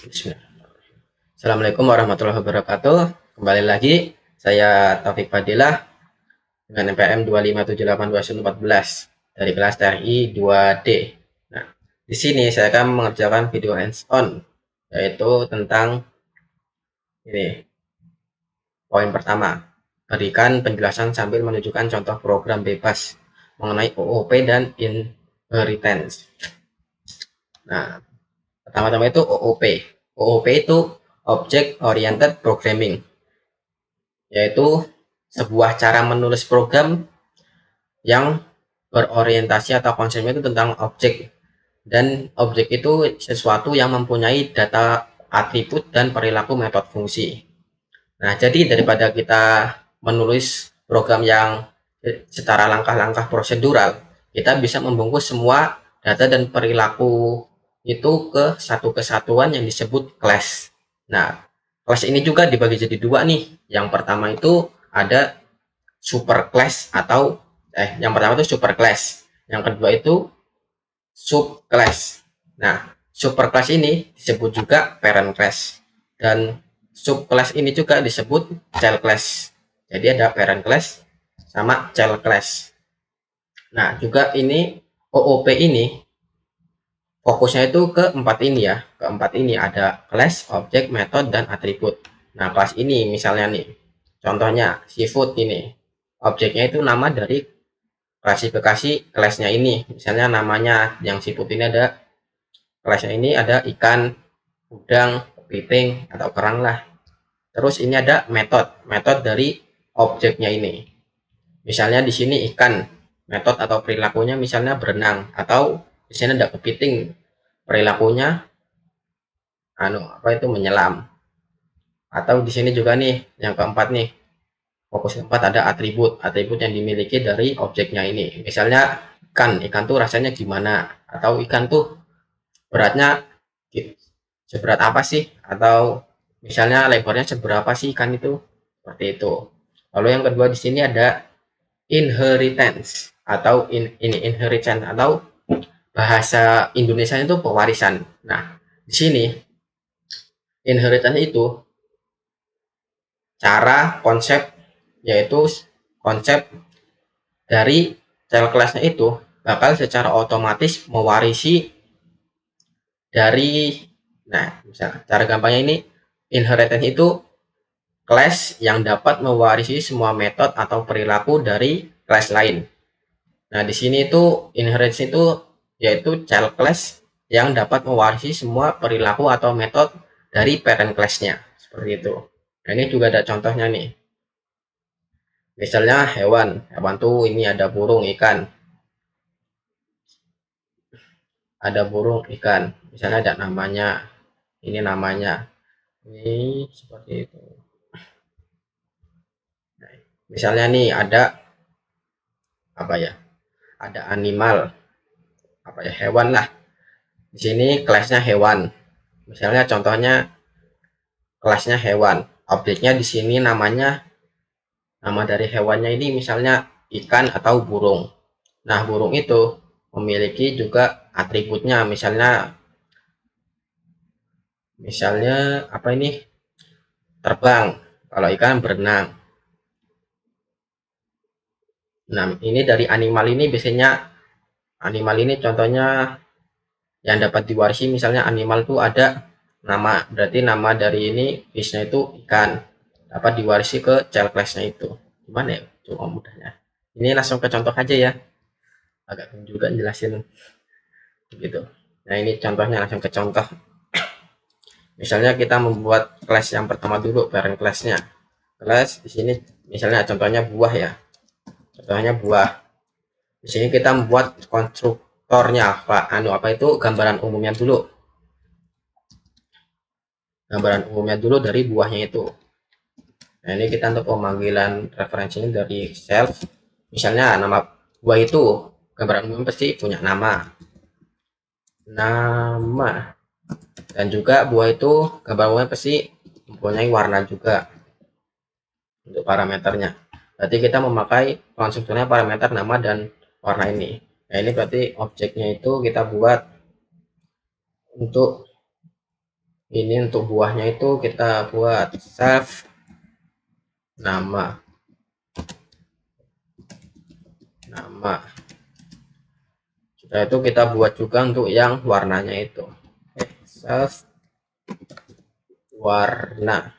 Bismillah. Assalamualaikum warahmatullahi wabarakatuh. Kembali lagi, saya Taufik Fadilah dengan NPM 2578214 dari kelas TRI 2D. Nah, di sini saya akan mengerjakan video hands-on, yaitu tentang ini. Poin pertama, berikan penjelasan sambil menunjukkan contoh program bebas mengenai OOP dan inheritance. Nah, pertama-tama itu OOP. OOP itu Object Oriented Programming, yaitu sebuah cara menulis program yang berorientasi atau konsepnya itu tentang objek, dan objek itu sesuatu yang mempunyai data, atribut, dan perilaku metode fungsi. Nah, jadi daripada kita menulis program yang secara langkah-langkah prosedural, kita bisa membungkus semua data dan perilaku itu ke satu kesatuan yang disebut class. Nah, class ini juga dibagi jadi dua nih. Yang pertama itu ada super class atau yang pertama itu super class. Yang kedua itu subclass. Nah, super class ini disebut juga parent class, dan subclass ini juga disebut child class. Jadi ada parent class sama child class. Nah, juga ini OOP ini fokusnya itu ke empat ini ya. Keempat ini ada class, objek, method, dan atribut. Nah, kelas ini misalnya nih, contohnya seafood ini. Objeknya itu nama dari klasifikasi kelasnya ini. Misalnya namanya yang seafood ini ada, kelasnya ini ada ikan, udang, kepiting, atau kerang lah. Terus ini ada metode dari objeknya ini. Misalnya di sini ikan, metode atau perilakunya misalnya berenang, atau di sini ada kepiting, perilakunya menyelam. Atau di sini juga nih yang keempat nih, fokus keempat ada atribut yang dimiliki dari objeknya ini. Misalnya ikan tuh rasanya gimana, atau ikan tuh beratnya seberat apa sih, atau misalnya lebarnya seberapa sih ikan itu, seperti itu. Lalu yang kedua di sini ada inheritance atau inheritance, atau bahasa Indonesia itu pewarisan. Nah, di sini inheritance itu cara konsep, yaitu konsep dari child class-nya itu bakal secara otomatis mewarisi dari, nah misalnya cara gampangnya ini, inheritance itu class yang dapat mewarisi semua metode atau perilaku dari class lain. Nah, di sini itu inheritance itu yaitu child class yang dapat mewarisi semua perilaku atau metode dari parent class-nya. Seperti itu. Nah, ini juga ada contohnya nih. Misalnya hewan tuh ini ada burung, ikan. Ada burung, ikan. Misalnya ada namanya. Ini namanya. Ini seperti itu. Nah, misalnya nih ada apa ya? Ada animal, hewan lah. Di sini kelasnya hewan. Misalnya contohnya kelasnya hewan. Objeknya di sini nama dari hewannya ini misalnya ikan atau burung. Nah, burung itu memiliki juga atributnya. Misalnya apa ini? Terbang. Kalau ikan berenang. Nah, ini dari animal ini biasanya, animal ini contohnya yang dapat diwarisi, misalnya animal itu ada nama, berarti nama dari ini fishnya itu ikan, dapat diwarisi ke child class-nya itu. Gimana ya? Cuma mudahnya. Ini langsung ke contoh aja ya. Agak juga jelasin gitu. Nah, ini contohnya, langsung ke contoh. Misalnya kita membuat kelas yang pertama dulu, parent class-nya. Kelas di sini misalnya contohnya buah ya. Contohnya buah. Di sini kita membuat konstruktornya, apa itu gambaran umumnya dulu. Gambaran umumnya dulu dari buahnya itu. Nah, ini kita untuk pemanggilan referensinya dari self. Misalnya nama buah itu, gambaran umum pasti punya nama. Dan juga buah itu gambaran umumnya pasti mempunyai warna juga untuk parameternya. Berarti kita memakai konstruktornya parameter nama dan warna ini. Nah, ini berarti objeknya itu kita buat untuk Ini untuk buahnya itu kita buat self nama. Setelah itu kita buat juga untuk yang warnanya itu self warna.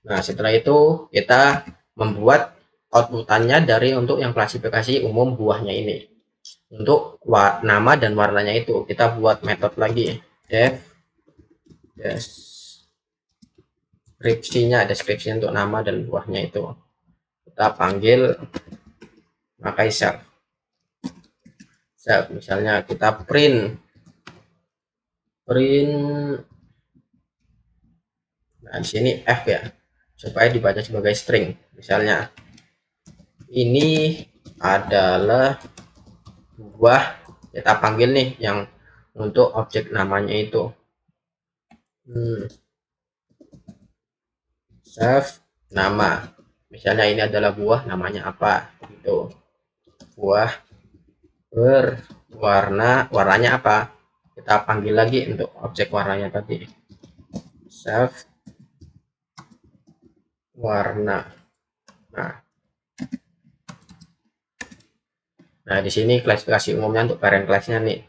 Nah, setelah itu kita membuat outputannya dari untuk yang klasifikasi umum buahnya ini. Untuk nama dan warnanya itu kita buat metode lagi, def deskripsi untuk nama dan buahnya itu kita panggil pakai self. Misalnya kita print nah di sini f ya, supaya dibaca sebagai string. Misalnya ini adalah buah, kita panggil nih yang untuk objek namanya itu self nama. Misalnya ini adalah buah, namanya apa itu, buah warnanya apa, kita panggil lagi untuk objek warnanya tadi self warna. Nah di sini klasifikasi umumnya untuk parent class-nya nih,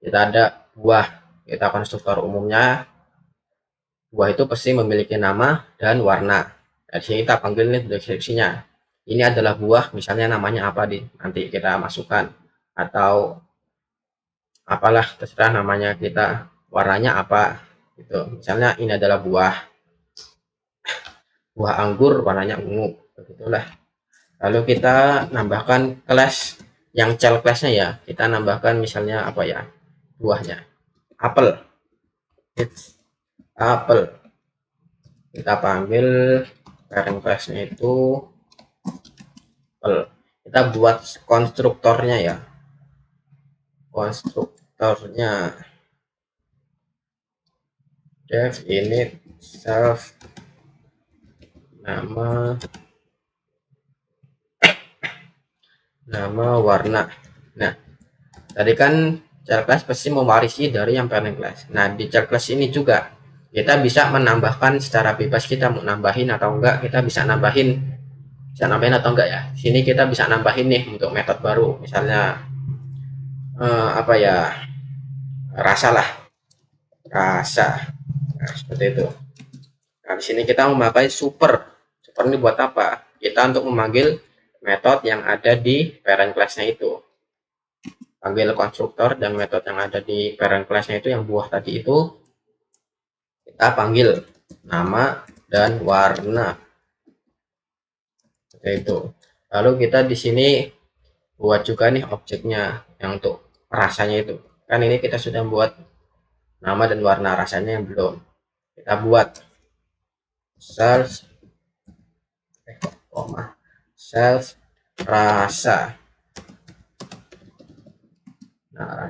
kita ada buah, kita konstruktor umumnya buah itu pasti memiliki nama dan warna. Nah, di sini kita panggil nih deskripsinya, ini adalah buah, misalnya namanya apa, nanti kita masukkan, atau apalah terserah namanya kita, warnanya apa gitu. Misalnya ini adalah buah anggur warnanya ungu, begitulah. Lalu kita nambahkan kelas yang child class-nya ya, kita nambahkan misalnya apa ya, buahnya apel, kita panggil parent class-nya itu apel. Kita buat konstruktornya ya, def init self nama warna. Nah tadi kan child class pasti mewarisi dari yang parent class. Nah di child class ini juga kita bisa menambahkan secara bebas, kita mau nambahin atau enggak, kita bisa nambahin atau enggak ya. Di sini kita bisa nambahin nih untuk metode baru, misalnya apa ya, rasa. Nah, seperti itu. Nah, di sini kita memakai super ini buat apa? Kita untuk memanggil metode yang ada di parent class-nya itu. Panggil konstruktor dan metode yang ada di parent class-nya itu yang buah tadi itu kita panggil nama dan warna. Seperti itu. Lalu kita di sini buat juga nih objeknya yang untuk rasanya itu. Kan ini kita sudah buat nama dan warna, rasanya yang belum. Kita buat self rasa. Nah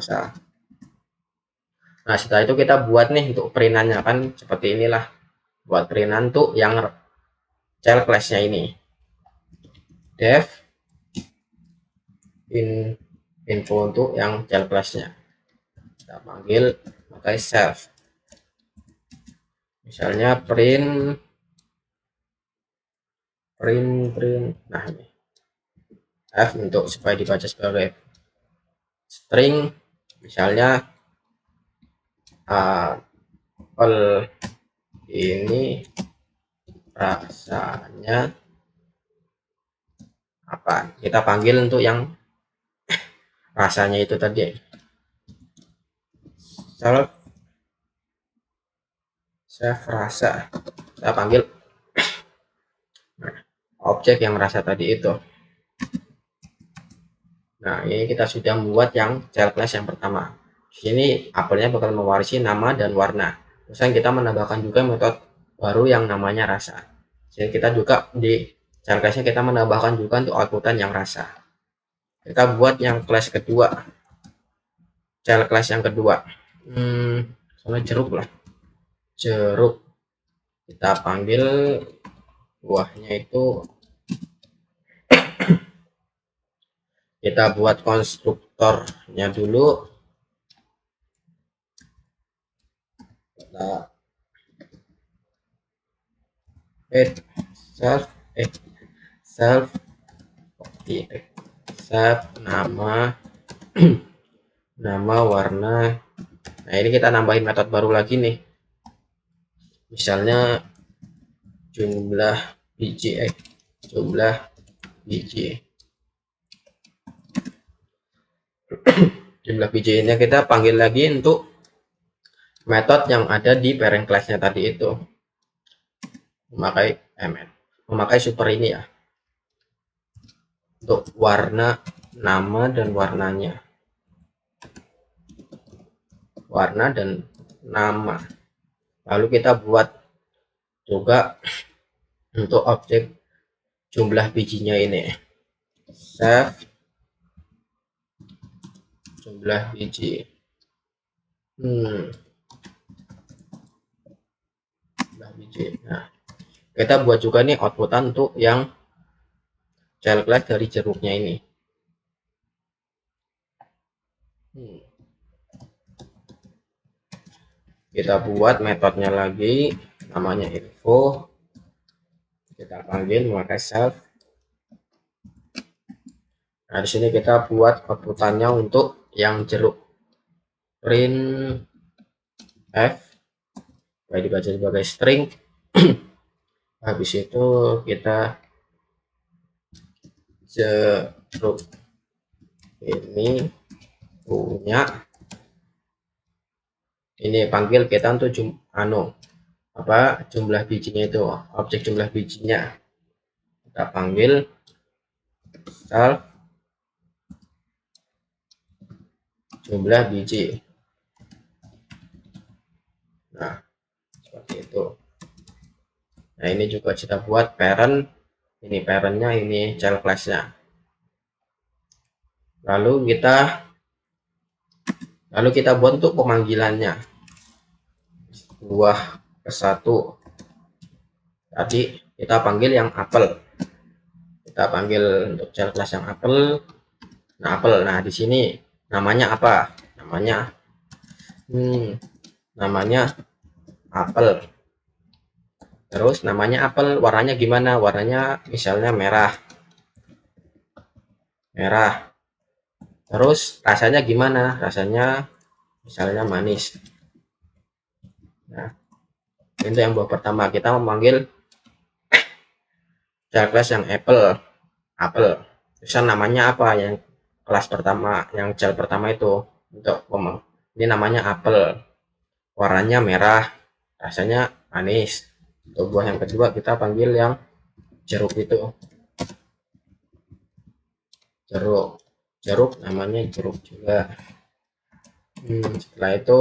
setelah itu kita buat nih untuk perintannya, kan seperti inilah, buat perintan tuh yang child class-nya ini, def info untuk yang child class-nya, kita panggil pakai self. Misalnya print nah ini f untuk supaya dibaca sebagai string, misalnya apel ini rasanya apa, kita panggil untuk yang rasanya itu tadi self rasa, kita panggil objek yang rasa tadi itu. Nah ini kita sudah membuat yang child class yang pertama. Di sini apelnya bakal mewarisi nama dan warna. Terus kita menambahkan juga metode baru yang namanya rasa. Jadi kita juga di child class-nya kita menambahkan juga untuk outputan yang rasa. Kita buat yang class kedua, child class yang kedua, soalnya jeruk, kita panggil buahnya itu, kita buat konstruktornya dulu, Nah, self self self nama nama warna. Nah, ini kita nambahin metode baru lagi nih, misalnya jumlah biji jumlah biji ini kita panggil lagi untuk metode yang ada di parent class-nya tadi itu, memakai super ini ya, untuk warna nama dan warnanya, warna dan nama. Lalu kita buat juga untuk objek jumlah bijinya ini, save jumlah biji. Jumlah biji. Nah, kita buat juga nih outputan untuk yang child class dari jeruknya ini. Kita buat metodenya lagi, namanya info. Kita panggil memakai self. Nah, di sini kita buat outputannya untuk yang jeruk, print f, dibaca sebagai string. Habis itu kita jeruk ini punya, ini panggil kita untuk jumlah bijinya itu, objek jumlah bijinya kita panggil self jumlah biji. Nah, seperti itu. Nah, ini juga kita buat parent, ini parentnya, ini child class-nya. Lalu kita buat untuk pemanggilannya, buah ke satu tadi kita panggil yang apel, kita panggil untuk child class yang apel. Nah, apel, nah di sini namanya apa, namanya apel. Terus namanya apel, warnanya gimana, warnanya misalnya merah. Terus rasanya gimana, rasanya misalnya manis. Nah, itu yang buah pertama, kita memanggil child class yang apel. Terus namanya apa, yang kelas pertama, yang child pertama itu, untuk ini namanya apel, warnanya merah, rasanya manis. Untuk buah yang kedua kita panggil yang jeruk itu, jeruk namanya jeruk juga. Setelah itu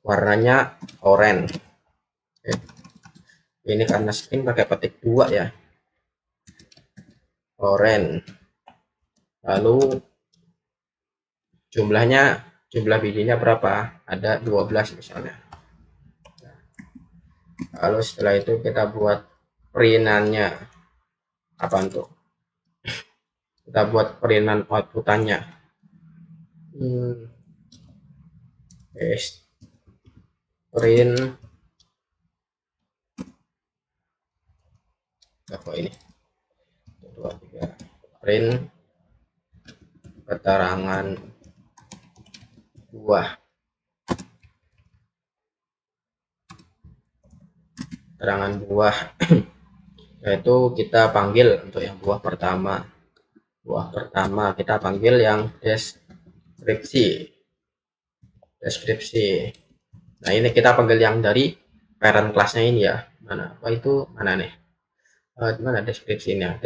warnanya oranye. Ini karena string pakai petik 2 ya, oranye. Lalu jumlah bijinya berapa, ada 12 misalnya. Lalu setelah itu kita buat perintannya, apa untuk kita buat perintan outputannya, print ini 2, 3, print keterangan buah, yaitu kita panggil untuk yang buah pertama kita panggil yang deskripsi. Nah, ini kita panggil yang dari parent kelasnya ini ya, mana nih, mana deskripsinya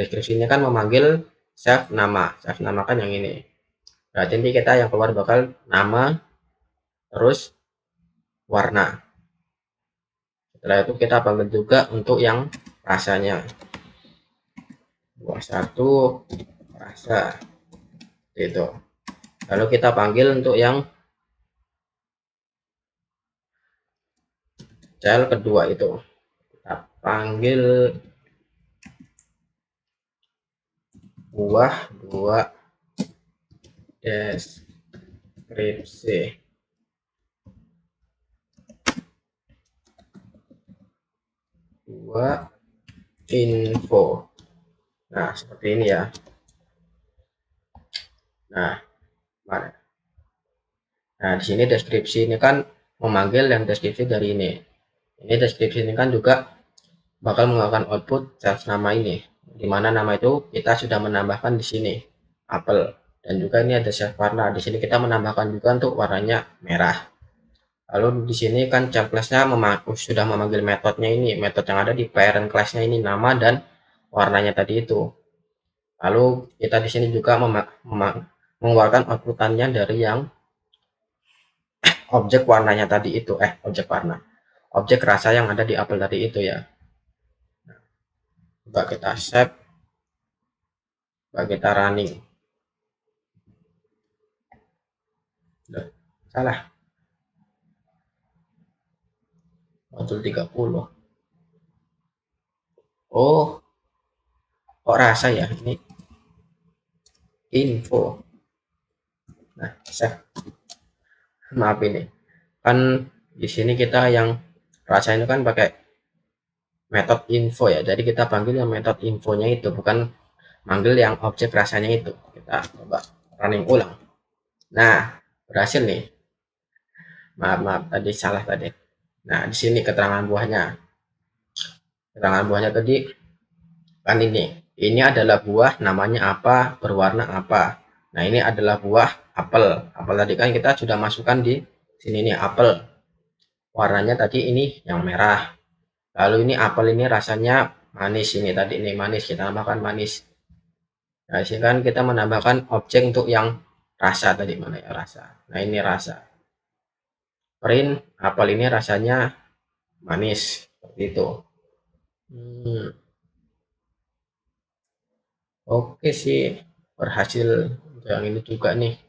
kan memanggil self nama kan yang ini. Berarti nanti kita yang keluar bakal nama terus warna. Setelah itu kita panggil juga untuk yang rasanya, buah 1 rasa itu. Lalu kita panggil untuk yang child kedua itu, kita panggil buah 2 deskripsi. 2 info. Nah, seperti ini ya. Nah, mana? Nah, di sini deskripsi ini kan memanggil yang deskripsi dari ini. Ini deskripsi ini kan juga bakal mengeluarkan output self nama ini, di mana nama itu kita sudah menambahkan di sini apel, dan juga ini ada self warna. Di sini kita menambahkan juga untuk warnanya merah. Lalu di sini kan child class-nya sudah memanggil metodenya ini, metode yang ada di parent class-nya ini, nama dan warnanya tadi itu. Lalu kita di sini juga mengeluarkan outputannya dari yang objek warnanya tadi itu, objek warna, objek rasa yang ada di apel tadi itu ya. Coba kita save, coba kita running. Loh, salah, modul 30. Oh, kok rasa ya, ini info. Nah, save. Maaf ini kan di sini kita yang rasa ini kan pakai metode info ya, jadi kita panggil yang metode infonya itu, bukan manggil yang objek rasanya itu. Kita coba running ulang. Nah, berhasil nih. Maaf tadi salah tadi. Nah, di sini keterangan buahnya. Keterangan buahnya tadi kan ini adalah buah, namanya apa, berwarna apa. Nah, ini adalah buah apel. Apel tadi kan kita sudah masukkan di sini nih, apel. Warnanya tadi ini yang merah. Lalu ini apel ini rasanya manis, ini tadi ini manis, kita tambahkan manis. Nah, di sini kan kita menambahkan objek untuk yang rasa tadi, mana ya rasa. Nah, ini rasa. Print apel ini rasanya manis, seperti itu. Oke sih, berhasil yang ini juga nih.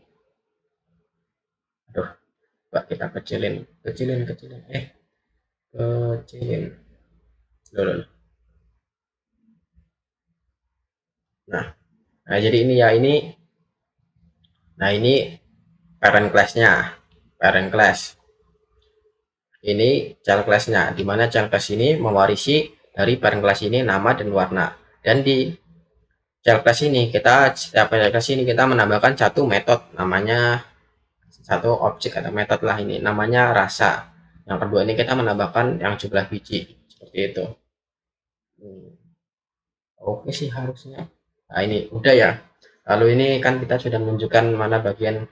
Aduh, coba kita kecilin. Kecilin. Loh. Nah, jadi ini ya ini. Nah, ini parent class-nya. Parent class. Ini child class-nya, di mana child class ini mewarisi dari parent class ini nama dan warna. Dan di child class ini setiap child class ini kita menambahkan satu metode, namanya satu objek atau metode lah, ini namanya rasa. Yang kedua ini kita menambahkan yang jumlah biji, seperti itu. Oke sih harusnya. Nah, ini udah ya. Lalu ini kan kita sudah menunjukkan mana bagian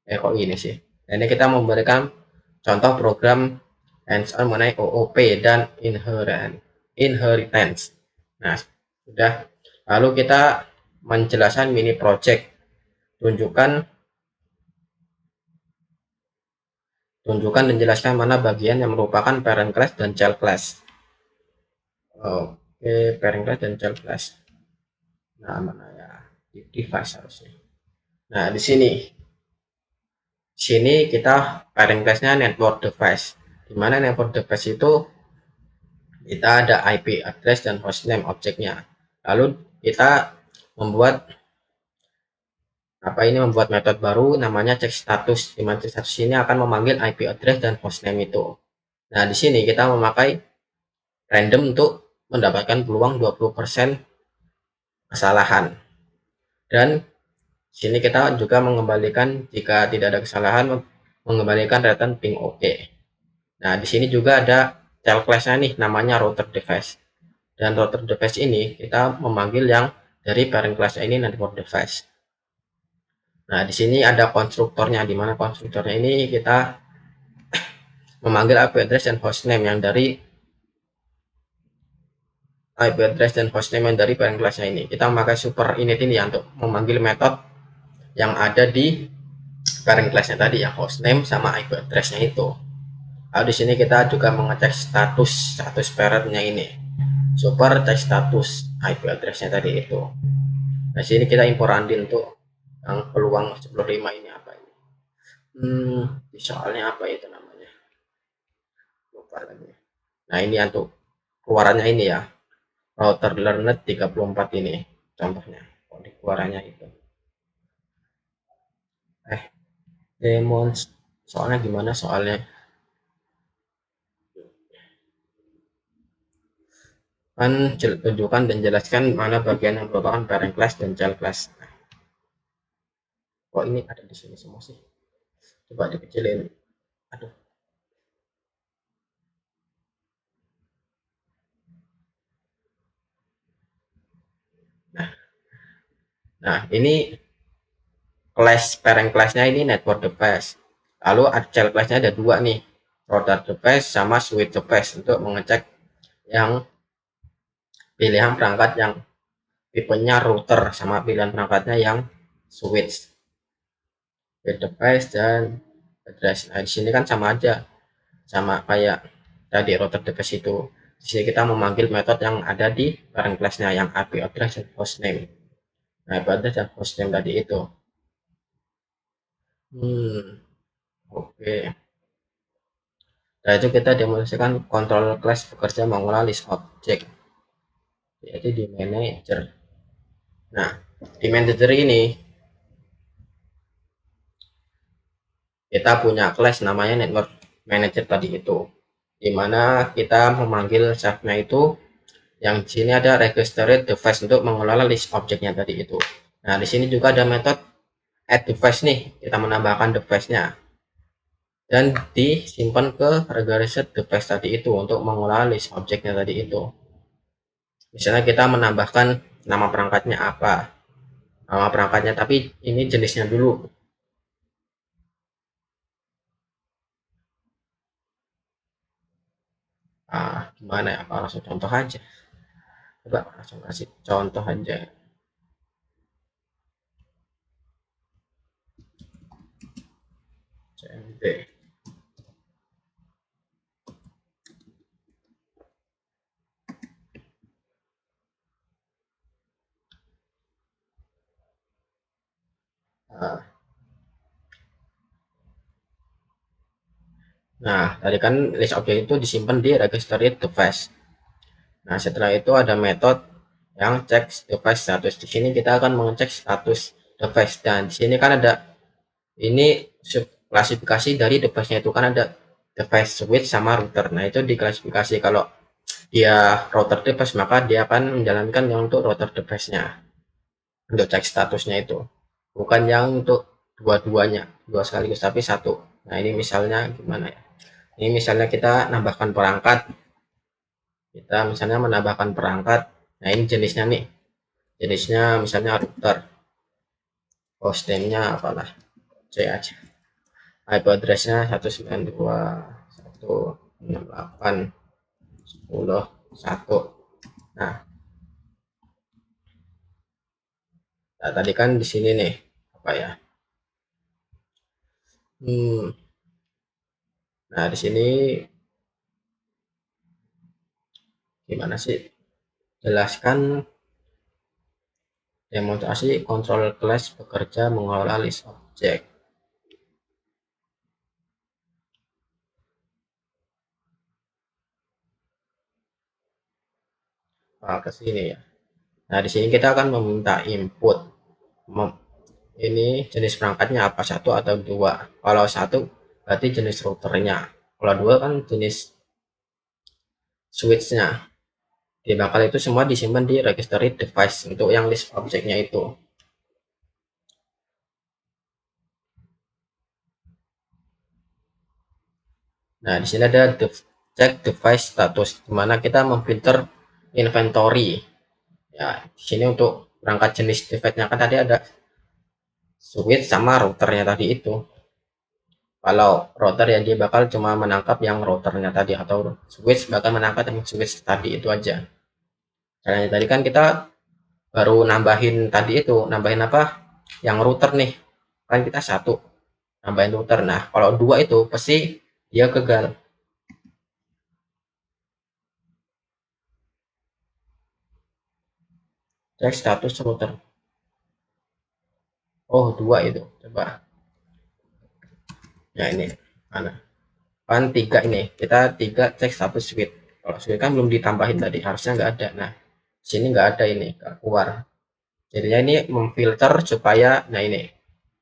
kok ini sih. Nah, ini kita memberikan contoh program hands-on mengenai OOP dan inheritance. Nah, sudah. Lalu kita menjelaskan mini project. Tunjukkan dan jelaskan mana bagian yang merupakan parent class dan child class. Oke, parent class dan child class. Nah, mana ya? Device harusnya. Nah, di sini kita parent class-nya network device. Di mana network device itu kita ada IP address dan hostname objeknya. Lalu kita membuat metode baru namanya cek status. Di mana cek status ini akan memanggil IP address dan hostname itu. Nah, di sini kita memakai random untuk mendapatkan peluang 20% kesalahan. Dan sini kita juga mengembalikan jika tidak ada kesalahan, mengembalikan return ping oke. Nah, di sini juga ada child class-nya nih, namanya router device. Dan router device ini kita memanggil yang dari parent class ini network device. Nah, di sini ada konstruktornya, di mana konstruktornya ini kita memanggil IP address dan hostname yang dari IP address dan hostname yang dari parent class-nya ini. Kita memakai super init ini ya untuk memanggil metode yang ada di parent class-nya tadi ya, hostname sama IP address-nya itu. Lalu di sini kita juga mengecek status parent-nya ini. Super cek status IP address-nya tadi itu. Nah, sini kita impor andin untuk yang peluang 10.5 ini apa ini? Soalnya apa itu namanya? Lupa lagi. Nah, ini untuk keluarannya ini ya. Router learner 34 ini contohnya. Di keluarannya itu. Demon soalnya gimana soalnya? kan tunjukkan dan jelaskan mana bagian yang merupakan parent class dan child class. Nah, kok ini ada di sini semua sih? Coba dikecilin. Aduh. Nah, ini class parent classnya ini network device. Lalu child classnya ada dua nih, router device sama switch device untuk mengecek yang pilihan perangkat yang tipenya router sama pilihan perangkatnya yang switch. Device dan address. Nah, di sini kan sama aja, sama kayak tadi router device itu. Di sini kita memanggil metode yang ada di parent classnya yang IP address dan hostname. Nah, IP address dan hostname tadi itu. Oke. Nah, itu kita demonstrasikan control class bekerja mengolah list object, yaitu di manager. Nah, di manager ini kita punya class namanya network manager tadi itu, di mana kita memanggil self-nya itu yang di sini ada registered device untuk mengelola list objeknya tadi itu. Nah, di sini juga ada metode add device nih, kita menambahkan device-nya dan disimpan ke registered device tadi itu untuk mengelola list objeknya tadi itu. Misalnya kita menambahkan nama perangkatnya apa, nama perangkatnya, tapi ini jenisnya dulu. Gimana ya, apa langsung contoh aja? Coba langsung kasih contoh aja. CMD. Nah, tadi kan list objek itu disimpan di registry device. Nah, setelah itu ada metode yang cek device status. Di sini kita akan mengecek status device, dan di sini kan ada ini klasifikasi dari device-nya itu kan ada device switch sama router. Nah, itu diklasifikasi kalau dia router device maka dia akan menjalankan yang untuk router device-nya untuk cek statusnya itu, bukan yang untuk dua-duanya dua sekaligus tapi satu. Nah, ini misalnya gimana ya, ini misalnya kita nambahkan perangkat, kita misalnya menambahkan perangkat. Nah, ini jenisnya nih, jenisnya misalnya router, hostname-nya apalah, C aja, IP address-nya 192.168.10.1. Nah, tadi kan di sini nih apa ya, nah di sini gimana sih, jelaskan demonstrasi control class bekerja mengelola list objek. Ke sini ya. Nah, di sini kita akan meminta input. Ini jenis perangkatnya apa, satu atau dua? Kalau satu berarti jenis routernya. Kalau dua kan jenis switchnya. Di bakal itu semua disimpan di registry device untuk yang list objeknya itu. Nah, di sini ada check device status, dimana kita memfilter inventory. Ya, di sini untuk perangkat jenis device-nya kan tadi ada switch sama routernya tadi itu. Kalau router ya dia bakal cuma menangkap yang routernya tadi, atau switch bakal menangkap yang switch tadi itu aja. Caranya tadi kan kita baru nambahin tadi itu, nambahin apa? Yang router nih. Kan kita satu, nambahin router. Nah, kalau dua itu pasti dia gagal. Cek status router. Oh, dua itu. Coba. Ya ini mana? Kan tiga ini. Kita tiga cek status switch. Kalau switch kan belum ditambahin tadi, harusnya nggak ada. Nah, sini nggak ada, ini nggak keluar. Jadinya ini memfilter supaya, nah ini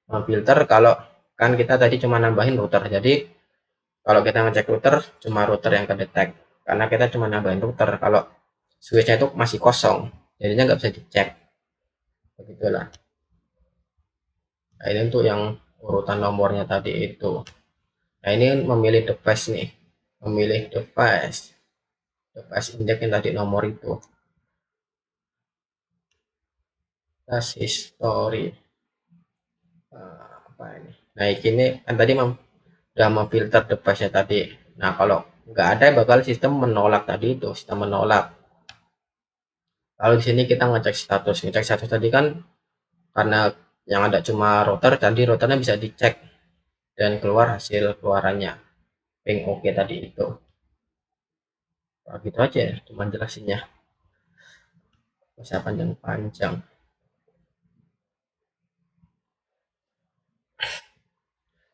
memfilter kalau kan kita tadi cuma nambahin router. Jadi kalau kita ngecek router cuma router yang kedetek karena kita cuma nambahin router. Kalau switchnya itu masih kosong, jadinya nggak bisa dicek. Begitulah. Nah, ini untuk yang urutan nomornya tadi itu. Nah, ini memilih device nih, memilih device index yang tadi nomor itu. Tes history. Apa ini? Nah, ini kan tadi udah memfilter device-nya tadi. Nah, kalau nggak ada bakal sistem menolak tadi itu, sistem menolak. Kalau di sini kita ngecek status tadi kan karena yang ada cuma router, tadi routernya bisa dicek dan keluar hasil keluarannya. Ping oke tadi itu. Nah, gitu aja ya, cuma jelasinnya. Bisa panjang-panjang.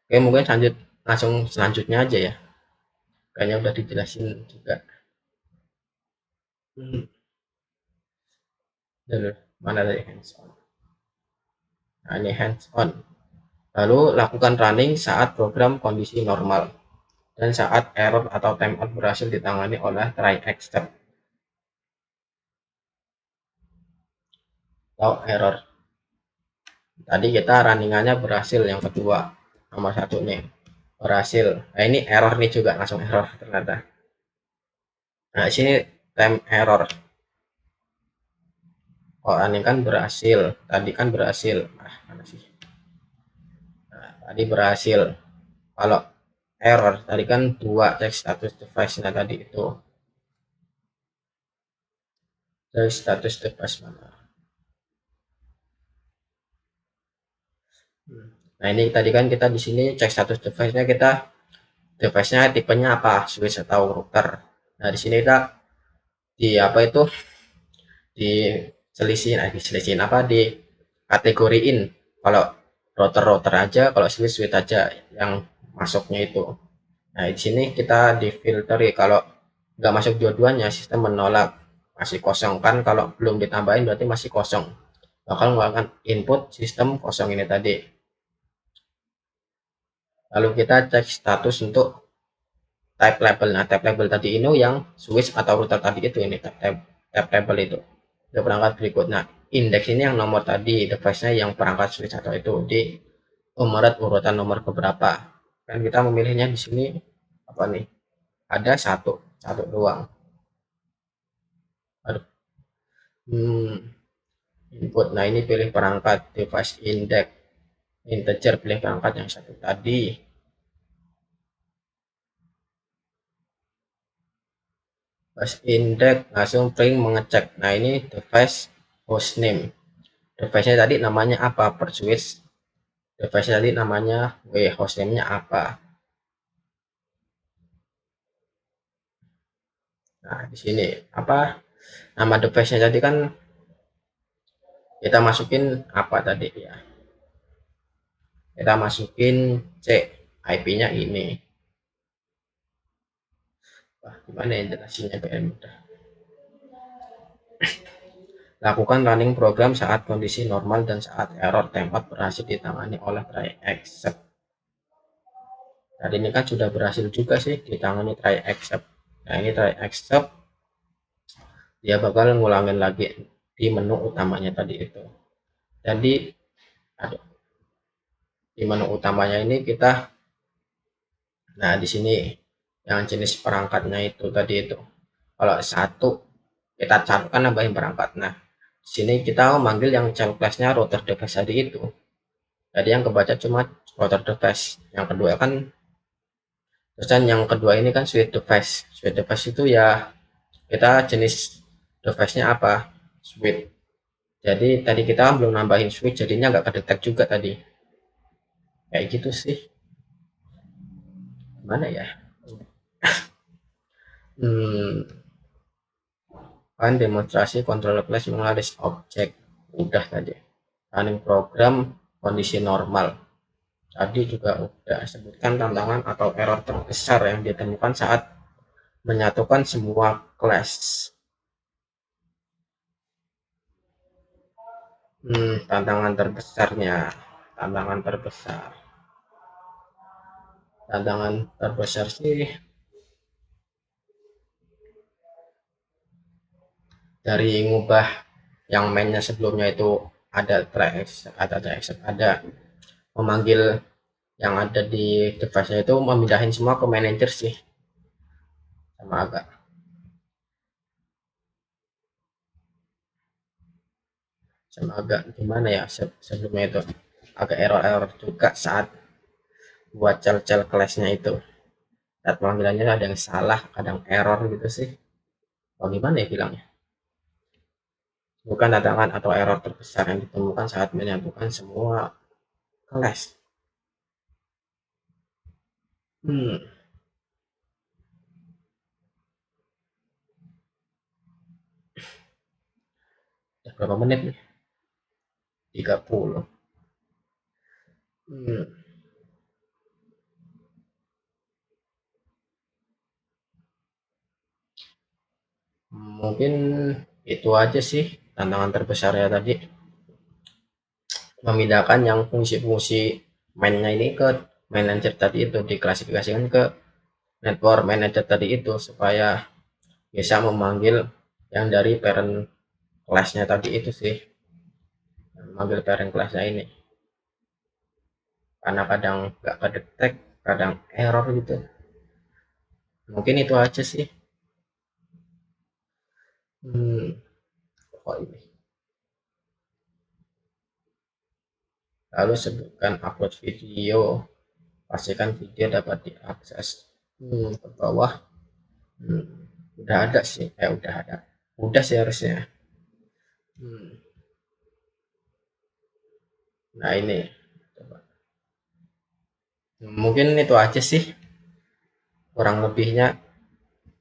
Oke, mungkin langsung selanjutnya aja ya. Kayaknya udah dijelasin juga. Dulu, mana dari hands on? Nah, ini hands on. Lalu lakukan running saat program kondisi normal dan saat error atau timeout berhasil ditangani oleh try except atau error. Tadi kita runningannya berhasil, yang kedua nomor satu nih berhasil. Nah, ini error nih juga, langsung error ternyata. Nah, sini time error. Oh, ini kan berhasil, tadi kan berhasil. Mana sih? Nah, tadi berhasil. Kalau error tadi kan dua, cek status device. Nah, tadi itu cek status device mana. Nah, ini tadi kan kita di sini cek status device-nya, kita device-nya tipenya apa, switch atau router. Nah, di sini kita di apa itu diselisihin apa, di kategoriin. Kalau router aja, kalau switch aja yang masuknya itu. Nah, di sini kita difilteri, kalau nggak masuk dua-duanya sistem menolak, masih kosong kan, kalau belum ditambahin berarti masih kosong, bakal mengeluarkan input sistem kosong ini tadi. Lalu kita cek status untuk type label. Nah, type label tadi ini yang switch atau router tadi itu, ini type label itu ke perangkat berikut. Nah, indeks ini yang nomor tadi, device-nya yang perangkat switch atau itu, di nomor urutan nomor keberapa. Dan kita memilihnya di sini apa nih? Ada satu doang. Aduh. Input. Nah, ini pilih perangkat device index integer, pilih perangkat yang satu tadi. Device index langsung print mengecek. Nah, ini device hostname. Device-nya tadi namanya apa per switch, device tadi namanya hostname-nya apa. Nah, di sini apa nama device-nya tadi kan kita masukin apa tadi ya, kita masukin C, IP-nya ini. Wah, gimana ya jelasinnya biar mudah. Lakukan running program saat kondisi normal dan saat error tempat berhasil ditangani oleh try except. Tadi ini kan sudah berhasil juga sih ditangani try except. Nah, ini try except dia bakal ngulangin lagi di menu utamanya tadi itu. Jadi aduh, di menu utamanya ini kita, nah di sini yang jenis perangkatnya itu tadi itu, kalau satu kita catatkan nambahin perangkat. Nah, di sini kita memanggil yang child class-nya router device tadi itu. Jadi yang kebaca cuma router device. Yang kedua kan, terusan yang kedua ini kan switch device. Switch device itu ya kita jenis device-nya apa, switch. Jadi tadi kita belum nambahin switch, jadinya nggak kedetek juga tadi. Kayak gitu sih. Mana ya? Kan demonstrasi controller class mengalis objek. Udah tadi. Running program kondisi normal. Tadi juga udah sebutkan tantangan atau error terbesar yang ditemukan saat menyatukan semua kelas. Tantangan terbesarnya, tantangan terbesar, tantangan terbesar sih dari ngubah yang mainnya sebelumnya itu ada ada memanggil yang ada di device-nya itu memindahin semua ke manager sih, sama agak gimana ya, sebelumnya itu agak error-error juga saat buat cel-cel kelasnya itu, saat pemanggilannya ada yang salah, kadang error gitu sih. Oh, gimana ya bilangnya, bukan tantangan atau error terbesar yang ditemukan saat menyatukan semua kelas. hmm Udah berapa menit nih? 30. hmm Mungkin itu aja sih tantangan terbesarnya tadi, memindahkan yang fungsi-fungsi mainnya ini ke manager tadi itu, diklasifikasikan ke network manager tadi itu supaya bisa memanggil yang dari parent kelasnya tadi itu sih, memanggil parent kelasnya ini, karena kadang nggak kedetek, kadang error gitu. Mungkin itu aja sih. hmm Kok ini, lalu sebutkan upload video, pastikan video dapat diakses. Ke bawah. hmm, udah ada sih, udah sih harusnya. hmm, nah ini coba. Mungkin itu aja sih kurang lebihnya.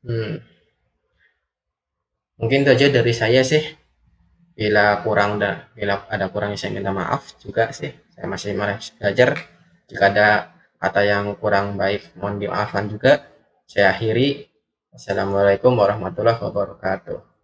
hmm, Mungkin itu aja dari saya sih. Bila ada kurangnya saya minta maaf juga sih, saya masih belajar. Jika ada kata yang kurang baik mohon dimaafkan juga. Saya akhiri. Assalamualaikum warahmatullahi wabarakatuh.